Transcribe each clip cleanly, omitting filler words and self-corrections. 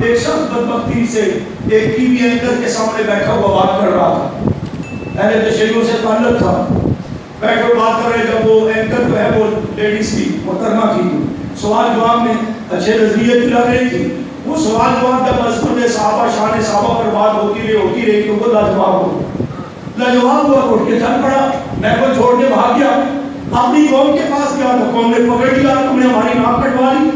ایک شخص بدبختی سے ایک ٹی وی اینکر کے سامنے بیٹھا ہوا بات کر رہا تھا، اہل تشیع سے تعلق تھا، بیٹھے بات کر رہے، جب وہ اینکر جو ہے وہ لیڈیز کی محترمہ کی، سوال جواب میں اچھے نظریے کی لگ رہی تھی، وہ سوال جواب جب مذکور صحابہ شان صحابہ پر بات ہوتی رہی تو وہ لاجواب ہوا، اٹھ کے چل پڑا، میں کو چھوڑ کے بھاگ گیا، اپنی قوم کے پاس گیا تو قوم نے پکڑ لیا، تم نے ہماری ناک کٹوا لی،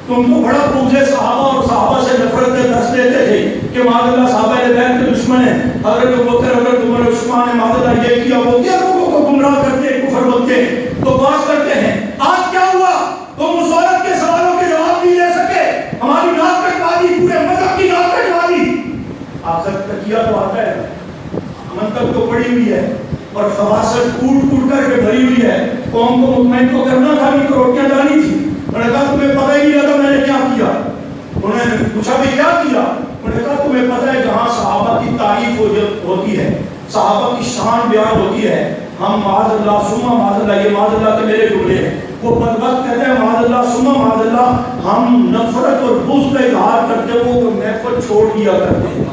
تم تو بڑا پوجے صحابہ اور صحابہ سے نفرت کے دس دیتے تھے کہ معاذ اللہ صحابہ بیت کے دشمن ہیں، حضرت ابوبکر حضرت عمر عثمان نے معاذ اللہ یہ کیا وہ کیا، لوگوں کو گمراہ کرتے کفر بولتے تو بات کرتے ہیں۔ آج کیا ہوا؟ تم اس عورت کے سوالوں کے جواب نہیں دے سکے، ہماری ناک کٹوا دی، پورے مذہب کی ناک کٹوا دی۔ آخر تکیہ تو آتا ہے، منطق تو پڑی ہوئی ہے اور خواصت کوٹ کوٹ کر کے بھری ہوئی ہے، قوم کو مطمئن تو کرنا تھا، نہیں تو روٹیاں ڈالنی تھی۔ انہوں نے کہا تمہیں پتہ ہی نہیں لگا میں نے کیا کیا؟ انہوں نے پوچھا بھی کیا کیا؟ انہوں نے کہا تمہیں پتہ ہے جہاں صحابہ کی تعریف ہوتی ہے، صحابہ کی شان بیان ہوتی ہے، ہم معاذ اللہ ثم معاذ اللہ، یہ معاذ اللہ کے میرے جملے ہیں، وہ بدبخت کہتے ہیں معاذ اللہ ثم معاذ اللہ، ہم نفرت اور بغض کا اظہار کرتے وہ محفل چھوڑ دیا کرتے ہیں،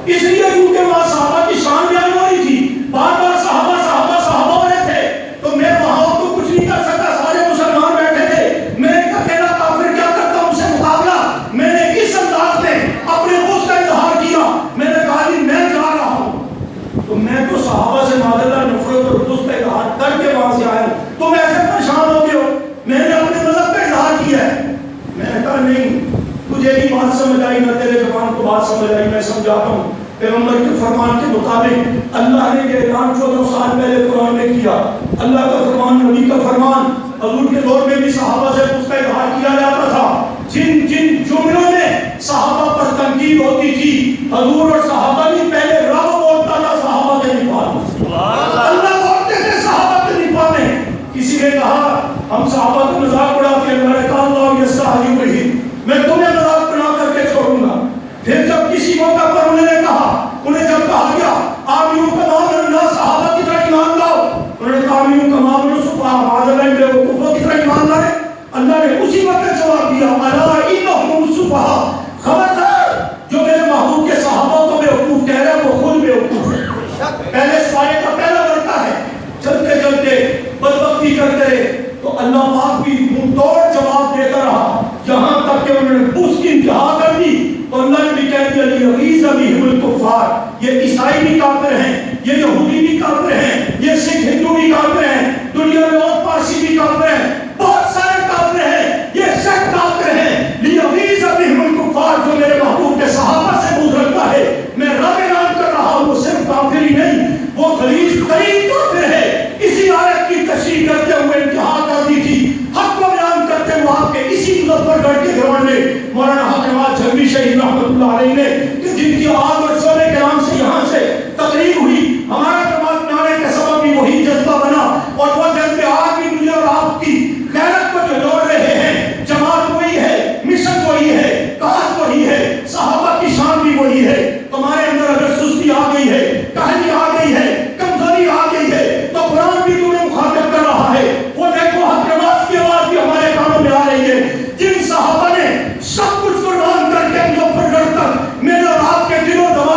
اس لیے کیونکہ وہاں صحابہ کی شان بیان ہو رہی تھی، بار بار صحابہ صحابہ صحابہ ہو رہے تھے، تو میں وہاں تو کچھ نہیں کر سکتا، سارے مسلمان بیٹھے تھے، میں ایک اکیلا کافر کیا کرتا ان سے مقابلہ؟ میں نے اس انداز میں اپنے بغض کا اظہار کیا، میں نے کہا کہ میں جا رہا ہوں، تو میں تو صحابہ سے معاذ اللہ نفرت اور بغض کا اظہار کر کے وہاں سے آیا ہوں، تم ایسے پریشان ہو گئے ہو، میں نے اپنے مذہب کا اظہار کیا ہے۔ میں نے کہا نہیں، تجھے بھی بات سمجھ آئی نہ تیرے زبان کو بات سمجھ آئی، میں سمجھاتا ہوں۔ پیغمبر کے فرمان کے مطابق اللہ نے یہ اعلان 14 سال پہلے قرآن میں کیا، اللہ کا فرمان، نبی کا فرمان، حضور کے دور میں بھی صحابہ سے اس کا اظہار کیا جاتا تھا، جن جن جملوں میں صحابہ پر تنقید ہوتی تھی، حضور اور صحابہ نہیں، پہلے رب بولتا تھا صحابہ کے نفاذ میں، اللہ بولتے تھے صحابہ کے نفاذ میں۔ کسی نے کہا ہم صحابہ کو مذاق اڑاتے ہیں، اللہ نے کہا اللہ یستحیی بہ، میں تمہیں مذاق بنا کر کے چھوڑوں گا۔ پھر جب کسی موقع پر انہوں نے کہا، انہیں جب کہا گیا آمینو کما آمن الناس، صحابہ کی طرح ایمان لاؤ، انہوں نے کہا آمینو کما آمن السفہاء، معاذ اللہ بے وقوفوں کی طرح ایمان لائے، اللہ نے اسی وقت جواب دیا الا انہم السفہاء، خبردار جو میرے محبوب کے صحابہ کو بے وقوف کہہ رہا ہے وہ خود بے وقوف ہے۔ پہلے سوالے کا پہلا ورقہ ہے، چلتے چلتے بدبختی کرتے رہے تو اللہ پاک بھی منہ توڑ جواب دیتا رہا، یہاں تک کہ انہوں نے اس کی انتہا کر دی تو اللہ نے بھی کہہ دیا لیغیظ بہم الکفار، یہ عیسائی بھی کافر ہیں، یہ یہودی بھی کافر ہیں، یہ سکھ ہندو بھی کافر ہیں، دنیا میں اور پارسی بھی کافر ہیں، بہت سارے کافر ہیں، یہ سب کافر ہیں، لیغیظ بہم الکفار، جو میرے محبوب کے صحابہ سے بغض رکھتا ہے، میں رب اعلان کر رہا ہوں وہ صرف کافر ہی نہیں، وہ غلیظ ترین کافر ہے۔ اسی آیت کی تشریح کرتے ہوئے انتہا کر دی تھی، حق کو بیان کرتے ہوئے آپ کے اسی مظفر گڑھ کے گراؤنڈ میں مولانا حق نواز جھنگوی شہید رحمۃ اللہ علیہ نے کہ جن کی آگ اور شعلے کے نام سے یہاں سے تقریر ہوئی، ہمارا جماعت میں آنے کا سبب بھی وہی جذبہ بنا، اور وہ جذبے آج بھی مجھے اور آپ کی غیرت کو جو جوڑ رہے ہیں، جماعت وہی ہے، مشن وہی ہے، کاج وہی ہے، صحابہ کی شان بھی وہی ہے۔ تمہارے اندر اگر سستی آ گئی ہے، کہنی آ گئی ہے، کمزوری آ گئی ہے تو قرآن بھی تمہیں مخاطب کر رہا ہے، وہ دیکھو حق نواز کی آواز بھی ہمارے کانوں میں آ رہی ہے، جن صحابہ نے سب کچھ قربان کر کے مظفر گڑھ تک میرے اور آپ کے دل و دماغ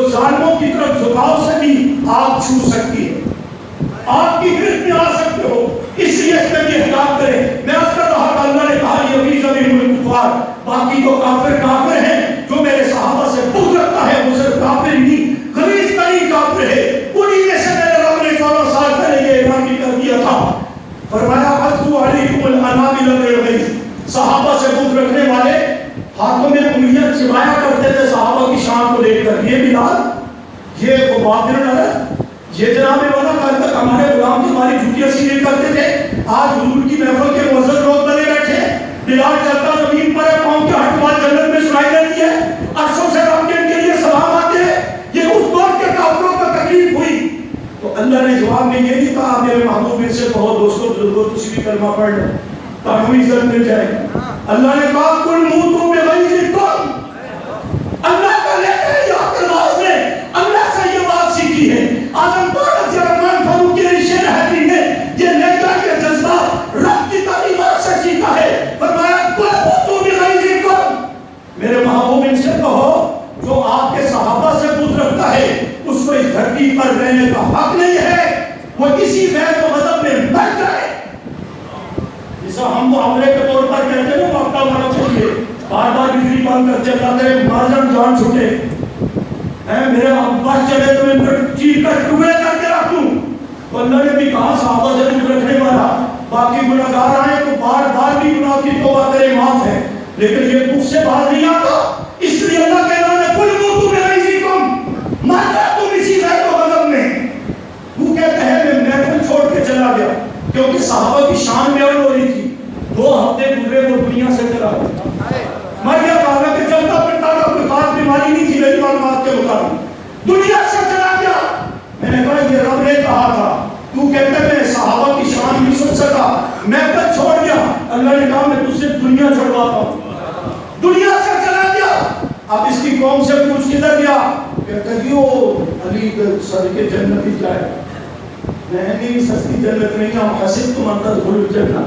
جو ظالموں کی طرف جھکاؤ سے بھی آپ چھو سکتی ہے، آپ کی گرفت میں آ سکتے ہو، اس لیے اس میں بھی احتیاط کریں۔ میں عرض کر رہا کہ اللہ نے کہا یغیظ بہم الکفار، باقی تو کافر کافر ہیں، جو میرے صحابہ سے بغض رکھتا ہے وہ صرف کافر نہیں غلیظ ترین کافر ہے۔ انہی میں سے میرے رب نے 14 سال پہلے یہ اعلان بھی کر دیا تھا، فرمایا عضوا علیکم الانامل بالغیظ، صحابہ سے بغض رکھنے والے ہاتھوں میں انگلیاں چبایا کرتے تھے صحابہ کی شان کو دیکھ کر۔ یہ بلال، یہ وہ بادر نہ یہ جناب والا کل تک ہمارے غلام کی ہماری جھوٹیاں سیدھی کرتے تھے، آج حضور کی محفل کے معزز لوگ بنے بیٹھے، بلال چلتا زمین پر ہے، پاؤں کے ہٹوال جنت میں سنائی دیتی ہے، عرشوں سے رب کے ان کے لیے سلام آتے ہیں۔ یہ اس دور کے کافروں کو تکلیف ہوئی تو اللہ نے جواب میں یہ نہیں کہا میرے محبوب ان سے بہت دوستوں بزرگوں تسی بھی کلمہ پڑھ لو تمہیں عزت مل جائے گی۔ اللہ نے کہا کل موتو بغیظکم، اللہ کا لے کر یہ الفاظ نے اللہ سے یہ بات سیکھی ہے۔ آدم پاک رحمان فاروق کے رشتے حدی نے یہ نیتا کے جذبہ رب کی تعلیمات سے سیکھا ہے، فرمایا کل موتو بغیظکم، میرے محبوب ان سے کہو جو آپ کے صحابہ سے بغض رکھتا ہے اس کو اس دھرتی پر رہنے کا حق نہیں ہے، وہ اسی غیر و غضب میں مر جائے۔ جیسا ہم معاملے کے طور پر کہتے ہیں وقتہ والا چھوڑیے، بار بار بجلی بند کرتے جاتے مارجن جان چھوٹے میرے بس چلے تو میں چیز کر ٹکڑے کر کے رکھ دوں، تو اللہ نے بھی کہا صحابہ سے بغض رکھنے والا باقی گناہگار آئے تو بار بار بھی گناہ کی توبہ کرے معاف ہے، لیکن یہ بغض سے باہر نہیں آتا، اس لیے اللہ کے نام نے کل موتو بغیظکم، مر جا تم اسی غیر و غضب میں۔ وہ کہتے ہیں میں محفل چھوڑ کے چلا گیا کیونکہ صحابہ کی شان میں ہو رہی تھی، 2 ہفتے گزرے وہ دنیا سے چلا گیا، مر گیا تھا، کہ چلتا پھرتا تھا، کوئی خاص بیماری نہیں تھی میری معلومات کے مطابق، دنیا سے چلا گیا۔ میں نے کہا یہ رب نے کہا تھا، تو کہتے میں صحابہ کی شان نہیں سن سکا، میں تو چھوڑ گیا، اللہ نے کہا میں تجھ سے دنیا چھڑواتا ہوں، دنیا سے چلا گیا۔ اب اس کی قوم سے پوچھ کدھر گیا، کہتا جی وہ علی سر کے جنت ہی جائے، میں نہیں سستی جنت نہیں ہم حسبتم ان تدخلوا الجنہ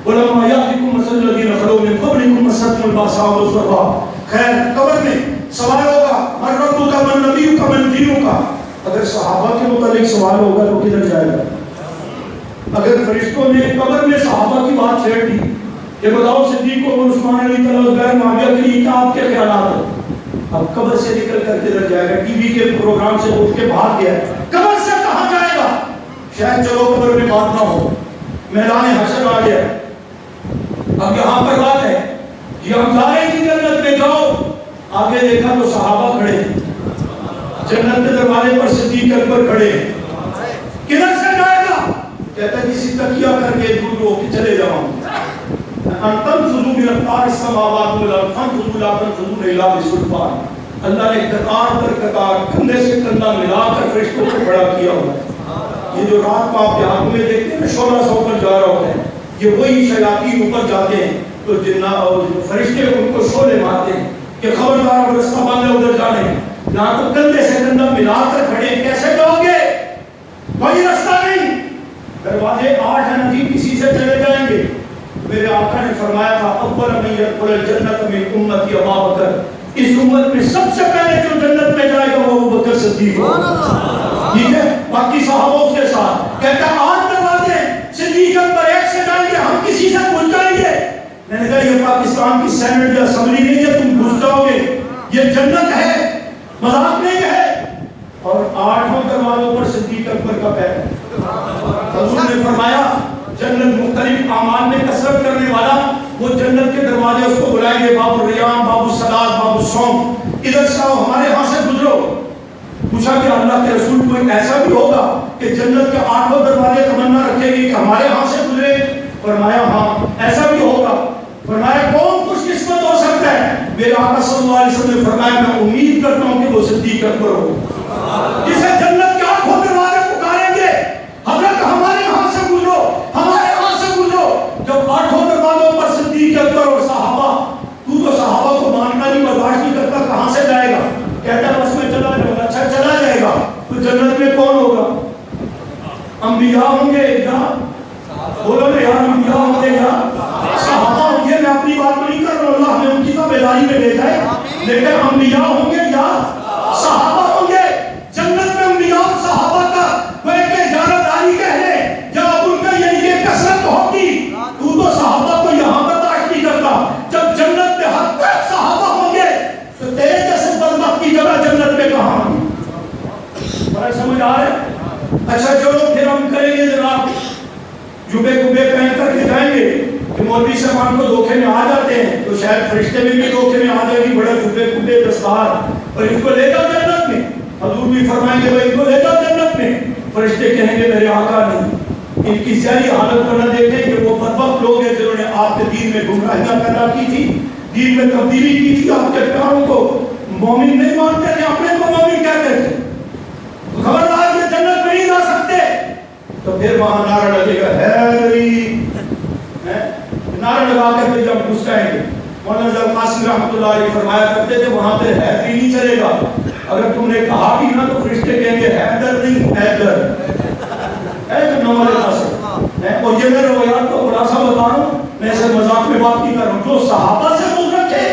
ولما یأتکم مثل الذین خلو من قبلکم مستهم البأساء والضراء۔ خیر قبر میں سوال ہوگا من ربک من نبیک من دینک، اگر صحابہ کے متعلق سوال ہوگا تو کدھر جائے گا؟ اگر فرشتوں نے قبر میں صحابہ کی بات چھیڑ دی کہ بتاؤ صدیق و عثمان علی طلبہ معاویہ کے لیے کیا آپ کے خیالات ہیں، اب قبر سے نکل کر کدھر جائے گا؟ ٹی وی کے پروگرام سے اٹھ کے بھاگ گیا، قبر سے کہاں جائے گا؟ شاید چلو قبر میں بات نہ ہو، میدان حشر آ گیا، اب یہاں پر بات ہے یہ ہم جا رہے تھے جنت میں، جاؤ آگے دیکھا تو صحابہ کھڑے ہیں، جنت کے دروازے پر صدیق اکبر کھڑے ہیں، کدھر سے جائے گا؟ کہتا ہے کسی تکیہ کر کے دور ہو کے چلے جاؤں، انتم فضو برفتار السماوات والارض فانفضوا لا تنفذون الا بسلطان۔ اللہ نے قطار پر قطار کندھے سے کندھا ملا کر فرشتوں کو کھڑا کیا ہوا ہے۔ یہ جو رات کو آپ کے ہاتھ میں دیکھتے ہیں شعلہ سو پر جا رہا ہوتا ہے، یہ وہی شیاطین اوپر جاتے ہیں تو جنات اور فرشتے ان کو شعلے مارتے ہیں کہ خبردار اب رستہ بند ہے ادھر جانے، یہاں تو کندھے سے کندھا ملا کر کھڑے ہیں، کیسے جاؤ گے؟ کوئی رستہ نہیں، دروازے 8 ہیں جی کسی سے چلے جائیں گے۔ میرے آقا نے فرمایا تھا اول من يدخل الجنت من امتی ابو بکر، اس امت میں سب سے پہلے جو جنت میں جائے گا وہ ابو بکر صدیق ہے، ٹھیک ہے؟ باقی صحابہ اس کے ساتھ کہتا ہے 8 دروازے صدیق اکبر ایک سے جائیں گے، ہم کسی سے پوچھ جائیں گے۔ میں نے کہا یہ پاکستان کی سینٹ یا اسمبلی نہیں ہے تم گھس جاؤ گے، یہ جنت ہے، مذاق نہیں ہے۔ اور 8 دروازوں پر صدیق اکبر کا پیر ہے۔ حضور نے فرمایا جنت مختلف اعمال میں کثرت کرنے والا وہ جنت کے دروازے اس کو بلائیں گے، باب الریان، باب الصلاۃ، باب الصوم، ادھر سے آؤ ہمارے ہاں سے گزرو۔ پوچھا کہ اللہ کے رسول کوئی ایسا بھی ہوگا کہ جنت کے 8 دروازے تمنا رکھے گی کہ ہمارے ہاں سے گزرے؟ فرمایا ہاں ایسا بھی ہوگا۔ فرمایا کون خوش قسمت ہو سکتا ہے؟ میرے آقا صلی اللہ علیہ وسلم نے فرمایا میں امید کرتا ہوں کہ وہ صدیق اکبر ہو جسے جنت کے 8 دروازے پکاریں گے حضرت ہمارے ہاں سے گزرو، ہمارے ہاں سے گزرو۔ جب 8 دروازوں پر صدیق اکبر اور صحابہ، تو صحابہ کو ماننا نہیں برداشت نہیں کرتا، کہاں سے جائے گا؟ کہتا ہے بس میں چلا جاؤں گا۔ اچھا چلا جائے گا تو جنت میں کون ہوگا؟ انبیاء ہوں گے یا بولو نا یار انبیاء ہوں گے یا صحابہ ہوں گے؟ میں اپنی بات نہیں کر رہا ہوں، اللہ نے ان کی تو بیداری میں بھیجا ہے، لیکن انبیاء ہوں گے یا صحابہ ہوں گے؟ میں آ رہا ہے؟ اچھا چلو پھر ہم کریں گے جناب، جبے کبے پہن کر کے جائیں گے کہ مولوی صاحب کو دھوکے میں آ جاتے ہیں تو شاید فرشتے میں بھی دھوکے میں آ جائیں گے، بڑا جبے کبے دستار، اور ان کو لے جاؤ جنت میں۔ حضور بھی فرمائیں گے بھائی ان کو لے جاؤ جنت میں۔ فرشتے کہیں گے میرے آقا نہیں، ان کی ظاہری حالت کو نہ دیکھیں کہ وہ بدبخت لوگ ہیں جنہوں نے آپ کے دین میں گمراہیاں پیدا کی تھی، دین میں تبدیلی کی تھی، آپ کے پیاروں کو مومن نہیں مانتے تھے، اپنے کو مومن کہتے تھے، تو خبردار یہ جنت میں نہیں جا سکتے۔ تو پھر وہاں نعرہ لگے گا حیدری، نعرہ لگا کر پھر جب گھس جائیں گے، مولانا ذوالفقار قاسم رحمۃ اللہ علیہ فرمایا کرتے تھے وہاں پہ حیدری نہیں چلے گا، اگر تم نے کہا بھی نا تو فرشتے کہیں گے حیدر نہیں حیدر، حیدر نام والے پاس۔ اور یہ میں روایات کو خلاصہ بتا رہا ہوں، میں اسے مذاق میں بات نہیں کر رہا ہوں، جو صحابہ سے بغض رکھے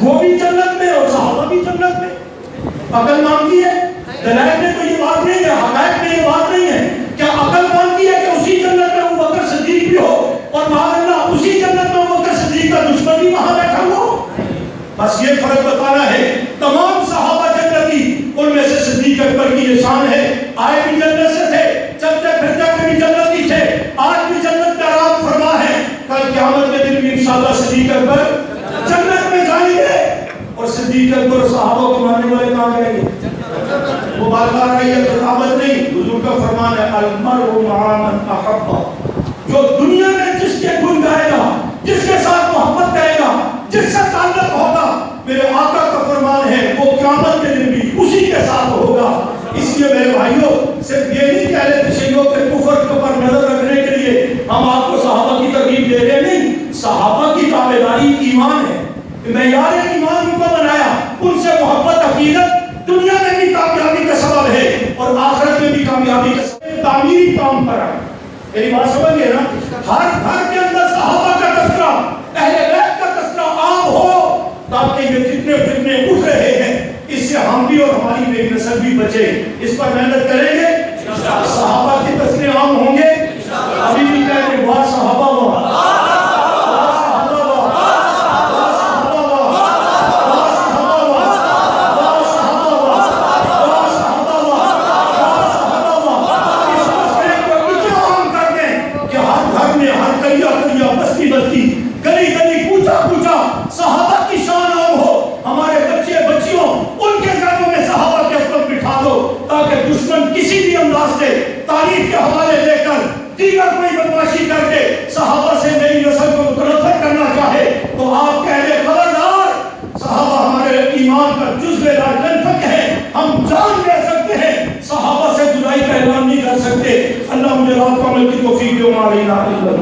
وہ بھی جنت میں اور صحابہ بھی جنت میں۔ عقل مانتی ہے، دلائل میں تو یہ بات نہیں ہے، حقائق میں یہ بات نہیں ہے، کیا عقل مانتی ہے کہ اسی جنت میں ابوبکر صدیق بھی ہو اور معاذ اللہ اسی جنت میں ابوبکر صدیق کا دشمن بھی وہاں بیٹھا ہو؟ بس یہ فرق بتانا ہے، تمام صحابہ جنتی، ان میں سے صدیق اکبر کی یہ شان ہے، آئے بھی جنت سے تھے، چلتے پھرتے بھی جنتی تھے، آج بھی جنت کا رام فرما ہے، کل قیامت کے دن بھی انشاءاللہ صدیق اکبر جنت میں جائیں گے، اور صدیق اکبر صحابہ کو ماننے والے کہاں گئے گے؟ وہ بار بار رہی ہے، خطابت نہیں، حضور کا فرمان ہے المرء مع من احب، جو دنیا میں جس کے گن گائے گا، جس کے ساتھ محبت کرے گا، جس سے تعلق ہوگا، میرے آقا کا فرمان ہے وہ قیامت کے دن بھی اسی کے ساتھ ہوگا۔ اس لیے میرے بھائیوں صرف یہ نہیں کہہ رہے تشیعوں کے کفر پر نظر رکھنے کے لیے ہم آپ کو صحابہ کی ترغیب دے رہے نہیں، صحابہ کی تابعداری ایمان ہے، معیار ایمان ان کو بنایا، ان سے محبت عقیدت دنیا میں بھی کامیابی کا سبب ہے اور آخرت میں بھی کامیابی کا سبب ہے، تعمیری کام پر ہے۔ میری بات سمجھ گئے نا؟ ہر گھر کے اندر صحابہ کا تذکرہ، اہل بیت کا تذکرہ عام ہو، تاکہ یہ جتنے فتنے اٹھ رہے ہیں اس سے ہم بھی اور ہماری نئی نسل بھی بچے۔ اس پر محنت کریں گے، صحابہ کے تذکرے عام ہوں گے، ابھی بھی کہتے ہیں واہ صحابہ واہ، گلی گلی پوچھا پوچھا صحابہ کی شان عام ہو، ہمارے بچے بچیوں ان کے گھروں میں صحابہ کے خطب بٹھا دو، تاکہ دشمن کسی بھی انداز سے تاریخ کے حوالے لے کر دیگر کوئی بدمعاشی کر کے صحابہ سے نئی نسل کو متنفر کرنا چاہے تو آپ کہہ دیں خبردار، صحابہ ہمارے ایمان کا جزو لا ينفك ہے، ہم جان دے سکتے ہیں، صحابہ سے جدائی کا اعلان نہیں کر سکتے۔ اللہ مجھے آپ کو عمل کی توفیق دے، وما علینا الا البلاغ۔